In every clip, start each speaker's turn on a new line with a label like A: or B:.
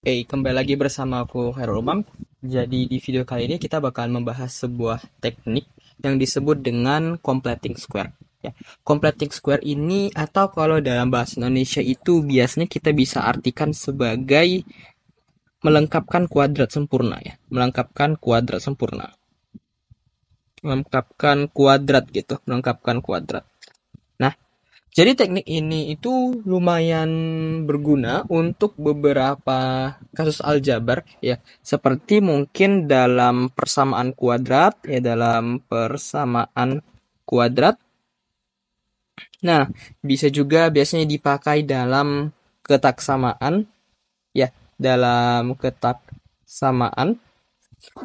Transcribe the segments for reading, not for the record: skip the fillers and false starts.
A: Kembali lagi bersama aku Khairul Umam. Jadi di video kali ini kita bakal membahas sebuah teknik yang disebut dengan completing square. Ya, completing square ini atau kalau dalam bahasa Indonesia itu biasanya kita bisa artikan sebagai melengkapkan kuadrat sempurna ya, melengkapkan kuadrat sempurna, melengkapkan kuadrat gitu, melengkapkan kuadrat. Nah, jadi teknik ini itu lumayan berguna untuk beberapa kasus aljabar ya, seperti mungkin dalam persamaan kuadrat ya, dalam persamaan kuadrat. Nah, bisa juga biasanya dipakai dalam ketak samaan ya, dalam ketak samaan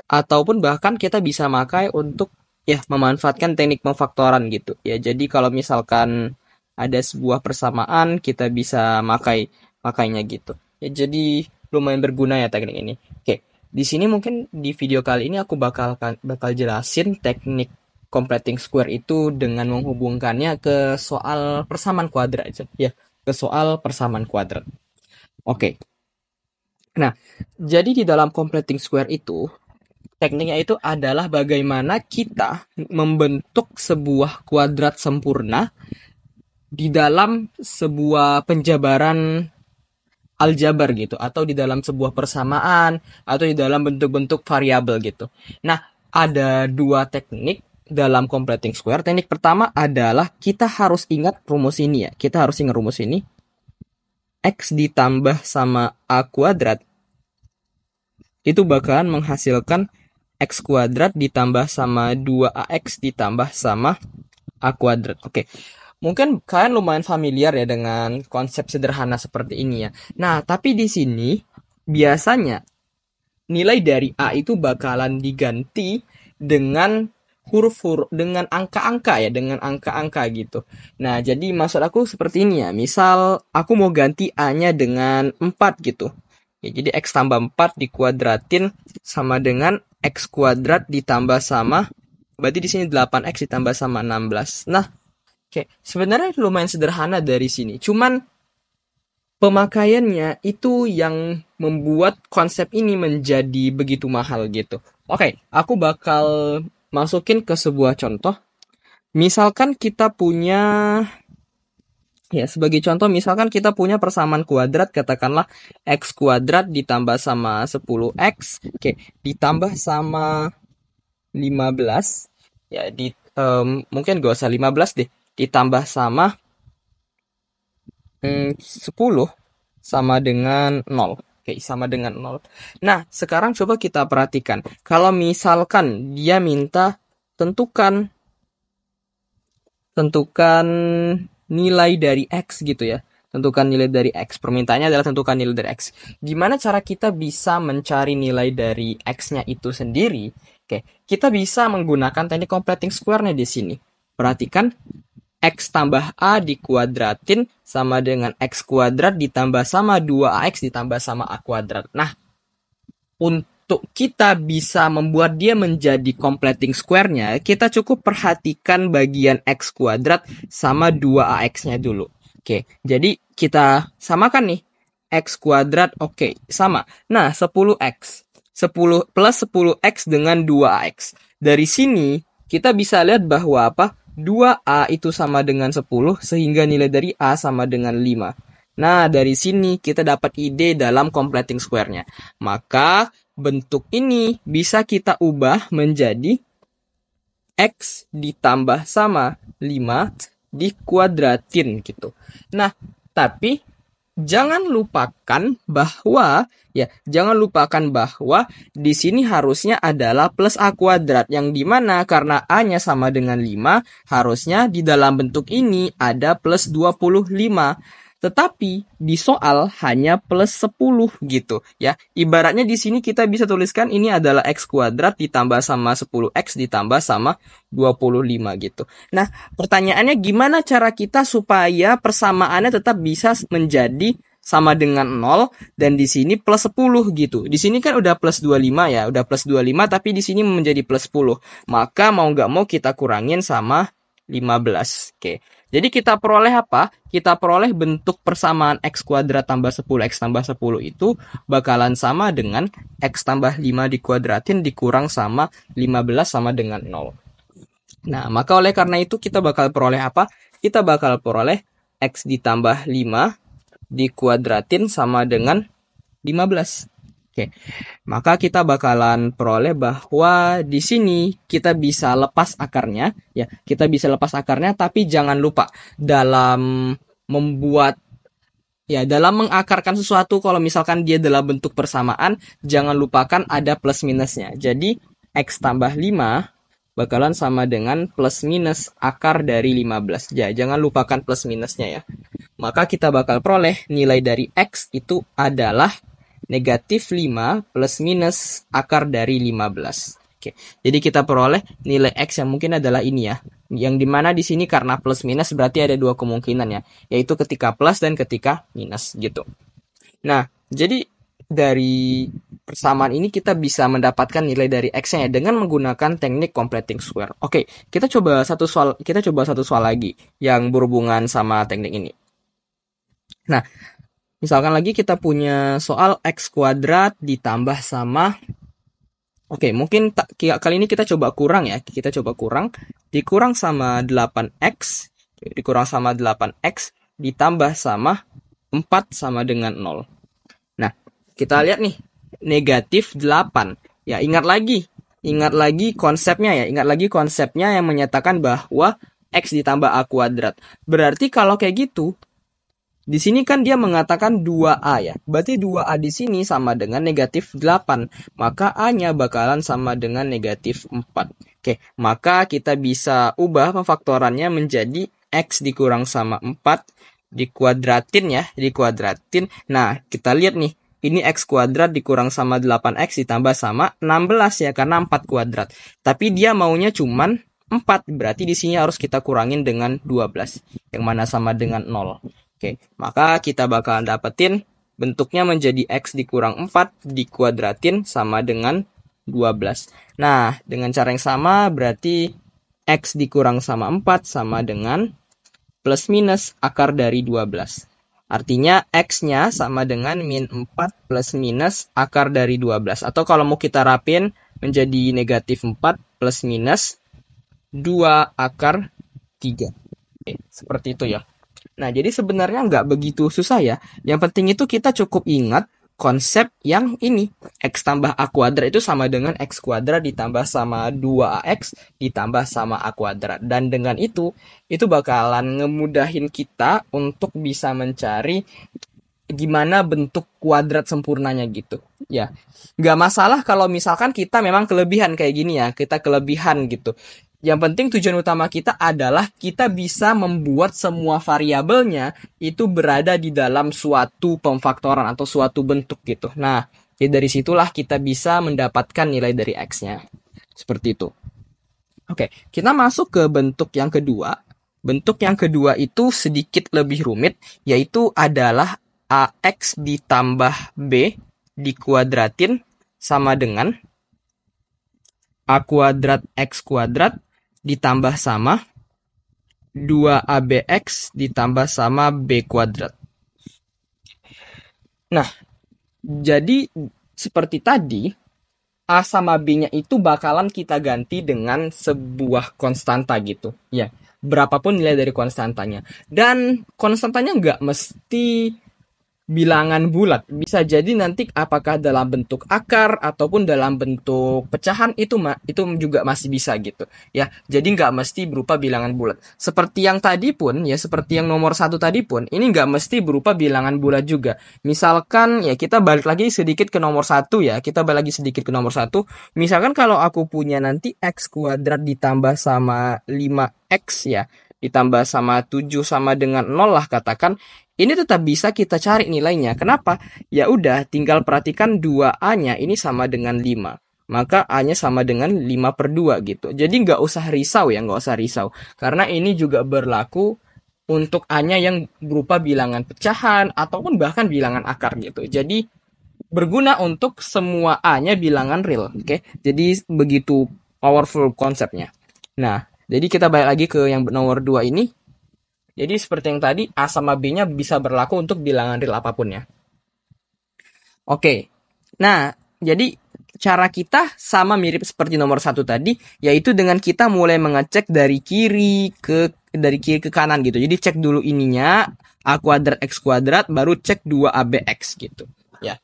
A: ataupun bahkan kita bisa pakai untuk ya memanfaatkan teknik pemfaktoran gitu ya. Jadi kalau misalkan ada sebuah persamaan kita bisa makainya gitu. Ya jadi lumayan berguna ya teknik ini. Oke, di sini mungkin di video kali ini aku bakal jelasin teknik completing square itu dengan menghubungkannya ke soal persamaan kuadrat aja ya, ke soal persamaan kuadrat. Oke. Nah, jadi di dalam completing square itu tekniknya itu adalah bagaimana kita membentuk sebuah kuadrat sempurna di dalam sebuah penjabaran aljabar gitu, atau di dalam sebuah persamaan, atau di dalam bentuk-bentuk variabel gitu. Nah, ada dua teknik dalam completing square. Teknik pertama adalah kita harus ingat rumus ini ya. Kita harus ingat rumus ini. X ditambah sama A kuadrat itu bakalan menghasilkan X kuadrat ditambah sama 2AX ditambah sama A kuadrat. Oke, mungkin kalian lumayan familiar ya dengan konsep sederhana seperti ini ya. Nah, tapi di sini biasanya nilai dari A itu bakalan diganti dengan huruf-huruf, dengan angka-angka ya, dengan angka-angka gitu. Nah, jadi maksud aku seperti ini ya. Misal aku mau ganti A-nya dengan 4 gitu. Ya, jadi X tambah 4 dikuadratin sama dengan X kuadrat ditambah sama, berarti di sini 8X ditambah sama 16. Nah, oke, sebenarnya lumayan sederhana dari sini. Cuman pemakaiannya itu yang membuat konsep ini menjadi begitu mahal gitu. Oke, aku bakal masukin ke sebuah contoh. Misalkan kita punya, ya sebagai contoh misalkan kita punya persamaan kuadrat, katakanlah X kuadrat ditambah sama 10X, oke, ditambah sama 15, ya mungkin gak usah 15 deh, ditambah sama 10 sama dengan 0. Oke, sama dengan 0. Nah, sekarang coba kita perhatikan. Kalau misalkan dia minta tentukan tentukan nilai dari X gitu ya. Tentukan nilai dari X. Permintaannya adalah tentukan nilai dari X. Gimana cara kita bisa mencari nilai dari X-nya itu sendiri? Oke, kita bisa menggunakan teknik completing square-nya di sini. Perhatikan, X tambah A dikuadratin sama dengan X kuadrat ditambah sama 2AX ditambah sama A kuadrat. Nah, untuk kita bisa membuat dia menjadi completing square-nya, kita cukup perhatikan bagian X kuadrat sama 2AX-nya dulu. Oke, jadi kita samakan nih. X kuadrat, oke, sama. Nah, 10X. 10 plus 10X dengan 2AX. Dari sini, kita bisa lihat bahwa apa? 2A itu sama dengan 10, sehingga nilai dari A sama dengan 5. Nah, dari sini kita dapat ide dalam completing square-nya. Maka, bentuk ini bisa kita ubah menjadi X ditambah sama 5 dikuadratin gitu. Nah, tapi jangan lupakan bahwa di sini harusnya adalah plus A kuadrat, yang dimana karena A-nya sama dengan 5, harusnya di dalam bentuk ini ada plus 25. Tetapi di soal hanya plus 10 gitu ya. Ibaratnya di sini kita bisa tuliskan ini adalah X kuadrat ditambah sama 10X ditambah sama 25 gitu. Nah, pertanyaannya gimana cara kita supaya persamaannya tetap bisa menjadi sama dengan 0 dan di sini plus 10 gitu. Di sini kan udah plus 25 ya, udah plus 25 tapi di sini menjadi plus 10. Maka mau nggak mau kita kurangin sama 15. Oke. Jadi kita peroleh apa? Kita peroleh bentuk persamaan x kuadrat tambah 10x tambah 10 itu bakalan sama dengan x tambah 5 dikuadratin dikurang sama 15 sama dengan 0. Nah, maka oleh karena itu kita bakal peroleh apa? Kita bakal peroleh x ditambah 5 dikuadratin sama dengan 15. Oke. Maka kita bakalan peroleh bahwa di sini kita bisa lepas akarnya, ya. Kita bisa lepas akarnya, tapi jangan lupa dalam membuat dalam mengakarkan sesuatu, kalau misalkan dia dalam bentuk persamaan, jangan lupakan ada plus minusnya. Jadi x tambah 5 bakalan sama dengan plus minus akar dari 15. Ya, jangan lupakan plus minusnya ya. Maka kita bakal peroleh nilai dari x itu adalah negatif 5 plus minus akar dari 15. Oke, jadi kita peroleh nilai x yang mungkin adalah ini ya. Yang dimana di sini karena plus minus berarti ada dua kemungkinan ya, yaitu ketika plus dan ketika minus gitu. Nah, jadi dari persamaan ini kita bisa mendapatkan nilai dari x-nya dengan menggunakan teknik completing square. Oke, kita coba satu soal lagi yang berhubungan sama teknik ini. Nah, misalkan lagi kita punya soal x kuadrat ditambah sama mungkin kali ini kita coba kurang ya. Kita coba kurang. Dikurang sama 8x. Dikurang sama 8x. Ditambah sama 4 sama dengan 0. Nah, kita lihat nih. Negatif 8. Ya, ingat lagi konsepnya ya. Ingat lagi konsepnya yang menyatakan bahwa x ditambah a kuadrat. Berarti kalau kayak gitu, di sini kan dia mengatakan 2A ya. Berarti 2A di sini sama dengan negatif 8. Maka A-nya bakalan sama dengan negatif 4. Oke, maka kita bisa ubah pemfaktorannya menjadi X dikurang sama 4 dikuadratin ya. Dikuadratin. Nah, kita lihat nih. Ini X kuadrat dikurang sama 8X ditambah sama 16 ya. Karena 4 kuadrat. Tapi dia maunya cuman 4. Berarti di sini harus kita kurangin dengan 12. Yang mana sama dengan 0. Oke, maka kita bakalan dapetin bentuknya menjadi x dikurang 4 dikuadratin sama dengan 12. Nah, dengan cara yang sama berarti x dikurang sama 4 sama dengan plus minus akar dari 12. Artinya x-nya sama dengan min 4 plus minus akar dari 12. Atau kalau mau kita rapin menjadi negatif 4 plus minus 2 akar 3. Oke, seperti itu ya. Nah, jadi sebenarnya nggak begitu susah ya. Yang penting itu kita cukup ingat konsep yang ini. X tambah A kuadrat itu sama dengan X kuadrat ditambah sama 2AX ditambah sama A kuadrat. Dan dengan itu bakalan ngemudahin kita untuk bisa mencari gimana bentuk kuadrat sempurnanya gitu. Ya, nggak masalah kalau misalkan kita memang kelebihan kayak gini ya. Kita kelebihan gitu. Yang penting tujuan utama kita adalah kita bisa membuat semua variabelnya itu berada di dalam suatu pemfaktoran atau suatu bentuk gitu. Nah, jadi dari situlah kita bisa mendapatkan nilai dari X-nya. Seperti itu. Oke, kita masuk ke bentuk yang kedua. Bentuk yang kedua itu sedikit lebih rumit, yaitu adalah AX ditambah B dikuadratin sama dengan A kuadrat X kuadrat ditambah sama 2ABX ditambah sama B kuadrat. Nah, jadi seperti tadi, A sama B-nya itu bakalan kita ganti dengan sebuah konstanta gitu. Ya, berapapun nilai dari konstantanya. Dan konstantanya nggak mesti bilangan bulat, bisa jadi nanti apakah dalam bentuk akar ataupun dalam bentuk pecahan itu juga masih bisa gitu ya. Jadi nggak mesti berupa bilangan bulat. Seperti yang tadi pun ya, seperti yang nomor 1 tadi pun, ini nggak mesti berupa bilangan bulat juga. Misalkan ya, kita balik lagi sedikit ke nomor 1 ya. Kita balik lagi sedikit ke nomor 1. Misalkan kalau aku punya nanti x kuadrat ditambah sama 5x ya, ditambah sama 7 sama dengan 0 lah katakan. Ini tetap bisa kita cari nilainya. Kenapa? Ya udah, tinggal perhatikan 2A-nya ini sama dengan 5. Maka A-nya sama dengan 5/2 gitu. Jadi nggak usah risau ya, nggak usah risau. Karena ini juga berlaku untuk A-nya yang berupa bilangan pecahan ataupun bahkan bilangan akar gitu. Jadi berguna untuk semua A-nya bilangan real. Oke? Jadi begitu powerful konsepnya. Nah, Jadi kita balik lagi ke yang nomor 2 ini. Jadi seperti yang tadi, A sama B-nya bisa berlaku untuk bilangan real apapun ya. Oke, nah jadi cara kita sama mirip seperti nomor 1 tadi, yaitu dengan kita mulai mengecek dari kiri ke kanan gitu. Jadi cek dulu ininya, A kuadrat X kuadrat, baru cek 2ABX gitu. Ya.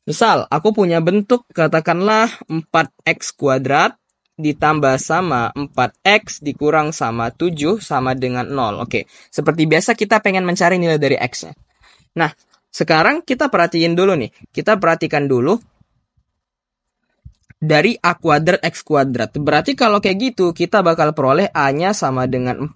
A: Misal, aku punya bentuk, katakanlah 4X kuadrat, ditambah sama 4X dikurang sama 7 sama dengan 0. Oke, seperti biasa kita pengen mencari nilai dari X-nya. Nah, sekarang kita perhatiin dulu nih. Kita perhatikan dulu dari A kuadrat X kuadrat. Berarti kalau kayak gitu, kita bakal peroleh A-nya sama dengan 4.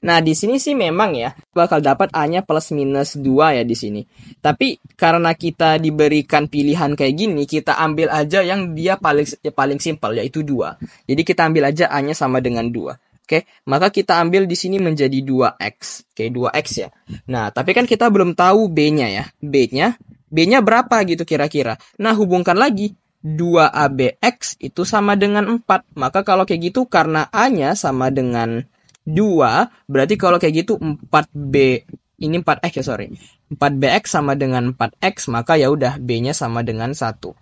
A: Nah, di sini sih memang ya, bakal dapat A-nya plus minus 2 ya di sini. Tapi karena kita diberikan pilihan kayak gini, kita ambil aja yang dia paling simpel, yaitu 2. Jadi kita ambil aja A-nya sama dengan 2. Oke, maka kita ambil di sini menjadi 2X. Oke, 2X ya. Nah, tapi kan kita belum tahu B-nya ya. B-nya berapa gitu kira-kira. Nah, hubungkan lagi. 2ABX itu sama dengan 4. Maka kalau kayak gitu karena A-nya sama dengan 2, berarti kalau kayak gitu 4B ini 4X ya, sorry. 4BX sama dengan 4X, maka ya udah B-nya sama dengan 1.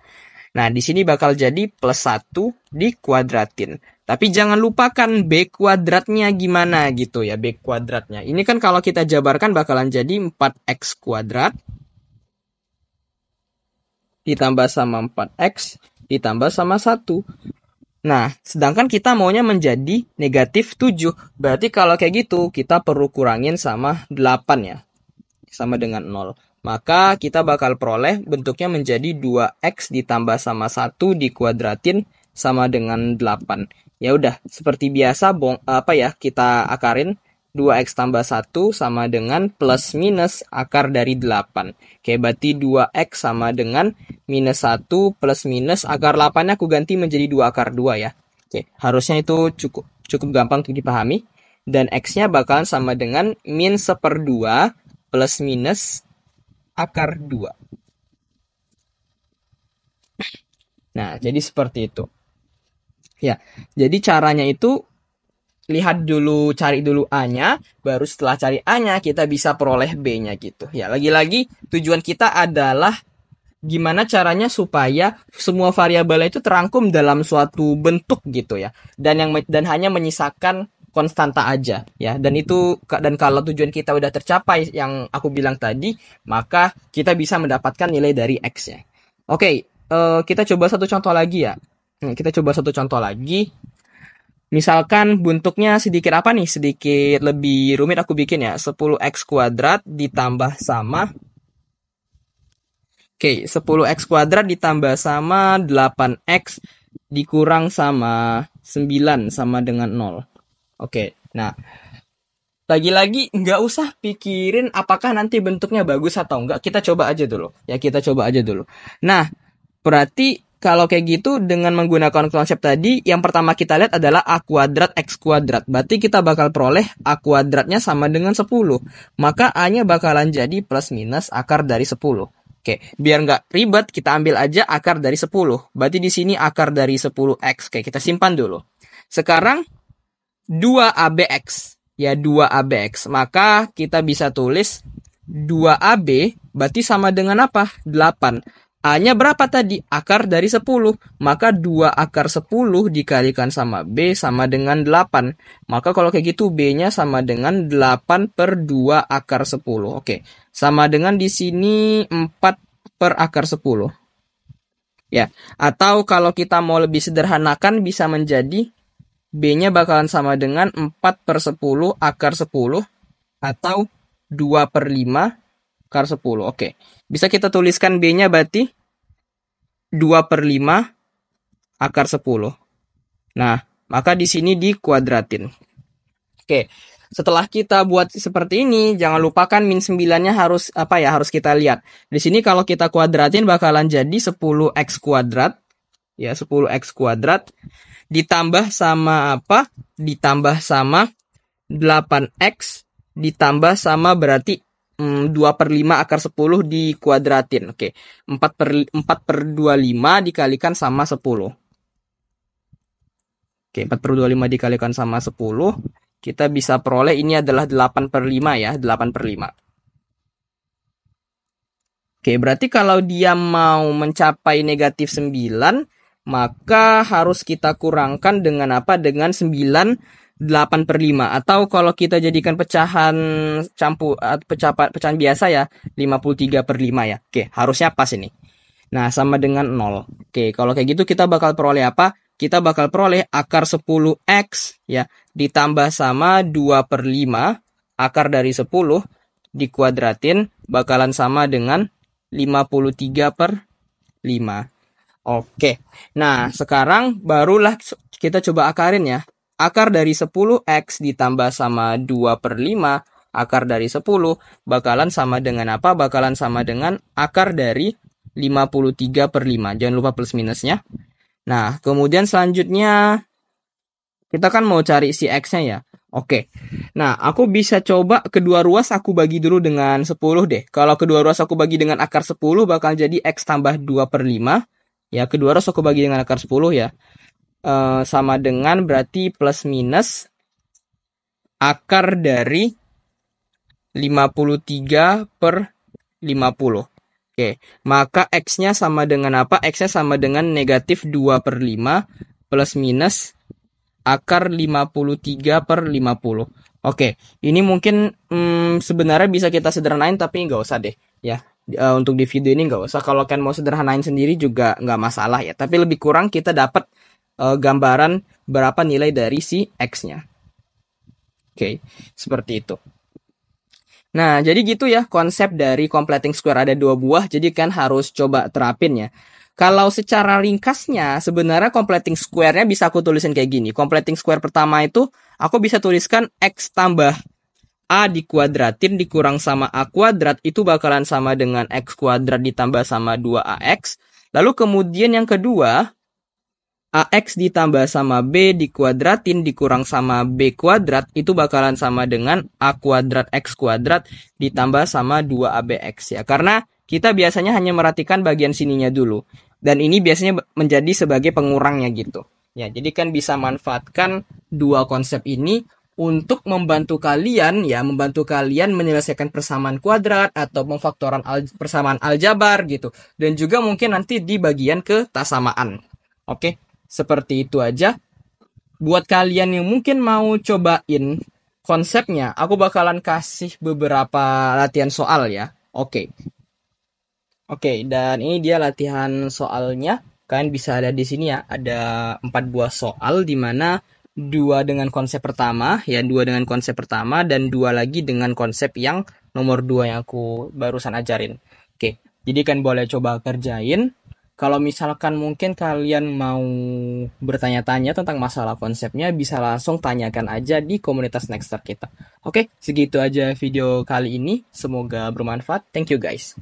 A: Nah, di sini bakal jadi plus 1 dikuadratin. Tapi jangan lupakan B kuadratnya gimana gitu ya, B kuadratnya. Ini kan kalau kita jabarkan bakalan jadi 4X kuadrat ditambah sama 4X ditambah sama 1. Nah, sedangkan kita maunya menjadi negatif 7. Berarti kalau kayak gitu, kita perlu kurangin sama 8 ya. Sama dengan 0. Maka kita bakal peroleh bentuknya menjadi 2X ditambah sama 1 dikuadratin sama dengan 8. Ya udah, seperti biasa kita akarin 2X tambah 1 sama dengan plus minus akar dari 8. Oke, berarti 2X sama dengan minus 1 plus minus akar 8-nya aku ganti menjadi 2 akar 2 ya. Oke, harusnya itu cukup gampang untuk dipahami. Dan X-nya bakalan sama dengan min 1/2 plus minus akar 2. Nah, jadi seperti itu. Ya, jadi caranya itu cari dulu A-nya, baru setelah cari A-nya kita bisa peroleh B-nya gitu. Ya, lagi-lagi tujuan kita adalah gimana caranya supaya semua variabel itu terangkum dalam suatu bentuk gitu ya. Dan hanya menyisakan konstanta aja ya. Dan kalau tujuan kita udah tercapai yang aku bilang tadi, maka kita bisa mendapatkan nilai dari X-nya. Oke, kita coba satu contoh lagi ya. Kita coba satu contoh lagi. Misalkan bentuknya sedikit apa nih? Sedikit lebih rumit aku bikin ya. 10X kuadrat ditambah sama 10X kuadrat ditambah sama 8X dikurang sama 9 sama dengan 0. Oke, nah lagi-lagi nggak usah pikirin apakah nanti bentuknya bagus atau enggak. Kita coba aja dulu. Ya, kita coba aja dulu. Nah, berarti kalau kayak gitu dengan menggunakan konsep tadi, yang pertama kita lihat adalah A kuadrat X kuadrat. Berarti kita bakal peroleh A kuadratnya sama dengan 10. Maka A-nya bakalan jadi plus minus akar dari 10. Oke, biar nggak ribet, kita ambil aja akar dari 10. Berarti di sini akar dari 10X. Oke, kita simpan dulu. Sekarang 2ABX. Ya, 2ABX. Maka kita bisa tulis 2AB berarti sama dengan apa? 8. A-nya berapa tadi? Akar dari 10. Maka 2 akar 10 dikalikan sama B sama dengan 8. Maka kalau kayak gitu B-nya sama dengan 8/2 akar 10. Oke. Sama dengan di sini 4/10. Ya. Atau kalau kita mau lebih sederhanakan bisa menjadi B-nya bakalan sama dengan 4/10 akar 10 atau 2/5 akar 10. Oke. Bisa kita tuliskan B-nya berarti 2/5 akar 10. Nah, maka di sini dikuadratin. Oke. Setelah kita buat seperti ini, jangan lupakan min 9-nya harus kita lihat. Di sini kalau kita kuadratin bakalan jadi 10X kuadrat. Ya, 10X kuadrat ditambah sama apa? Ditambah sama 8X ditambah sama berarti 2/5 akar 10 dikuadratin. Oke. 4/25 dikalikan sama 10. Oke, 4/25 dikalikan sama 10, kita bisa peroleh ini adalah 8/5 ya, 8/5. Oke, berarti kalau dia mau mencapai negatif 9, maka harus kita kurangkan dengan apa? Dengan 9 8/5. Atau kalau kita jadikan pecahan pecahan biasa ya, 53/5 ya. Oke, harusnya pas ini. Nah, sama dengan 0. Oke, kalau kayak gitu kita bakal peroleh apa? Kita bakal peroleh akar 10x ya, ditambah sama 2/5 akar dari 10 dikuadratin bakalan sama dengan 53/5. Oke. Nah, sekarang barulah kita coba akarin ya. Akar dari 10x ditambah sama 2/5 akar dari 10 bakalan sama dengan apa? Bakalan sama dengan akar dari 53/5. Jangan lupa plus minusnya. Nah, kemudian selanjutnya kita kan mau cari si x-nya ya. Oke. Nah, aku bisa coba kedua ruas aku bagi dulu dengan 10 deh. Kalau kedua ruas aku bagi dengan akar 10 bakal jadi x tambah 2/5. Ya, kedua ruas aku bagi dengan akar 10 ya. Sama dengan berarti plus minus akar dari 53/50. Oke, maka x-nya sama dengan apa? X-nya sama dengan negatif 2/5 plus minus akar 53/50. Oke, ini mungkin sebenarnya bisa kita sederhanain tapi nggak usah deh ya. Untuk di video ini nggak usah. Kalau kalian mau sederhanain sendiri juga nggak masalah ya. Tapi lebih kurang kita dapat gambaran berapa nilai dari si x-nya. Oke, seperti itu. Nah, jadi gitu ya konsep dari completing square, ada 2 buah, jadi kan harus coba terapin ya. Kalau secara ringkasnya, sebenarnya completing square-nya bisa aku tulisin kayak gini. Completing square pertama itu, aku bisa tuliskan x tambah a dikuadratin dikurang sama a kuadrat, itu bakalan sama dengan x kuadrat ditambah sama 2ax. Lalu kemudian yang kedua, ax ditambah sama b dikuadratin dikurang sama b kuadrat itu bakalan sama dengan a kuadrat x kuadrat ditambah sama 2abx ya. Karena kita biasanya hanya merhatikan bagian sininya dulu. Dan ini biasanya menjadi sebagai pengurangnya gitu. Ya, jadi kan bisa manfaatkan dua konsep ini untuk membantu kalian menyelesaikan persamaan kuadrat atau pemfaktoran persamaan aljabar gitu. Dan juga mungkin nanti di bagian ketasamaan. Oke. Seperti itu aja. Buat kalian yang mungkin mau cobain konsepnya, aku bakalan kasih beberapa latihan soal ya. Oke, dan ini dia latihan soalnya. Kalian bisa ada di sini ya. Ada 4 buah soal di mana 2 dengan konsep pertama, ya 2 dengan konsep pertama dan 2 lagi dengan konsep yang nomor 2 yang aku barusan ajarin. Oke, jadi kan boleh coba kerjain. Kalau misalkan mungkin kalian mau bertanya-tanya tentang masalah konsepnya, bisa langsung tanyakan aja di komunitas Nexter kita. Oke, segitu aja video kali ini. Semoga bermanfaat. Thank you guys.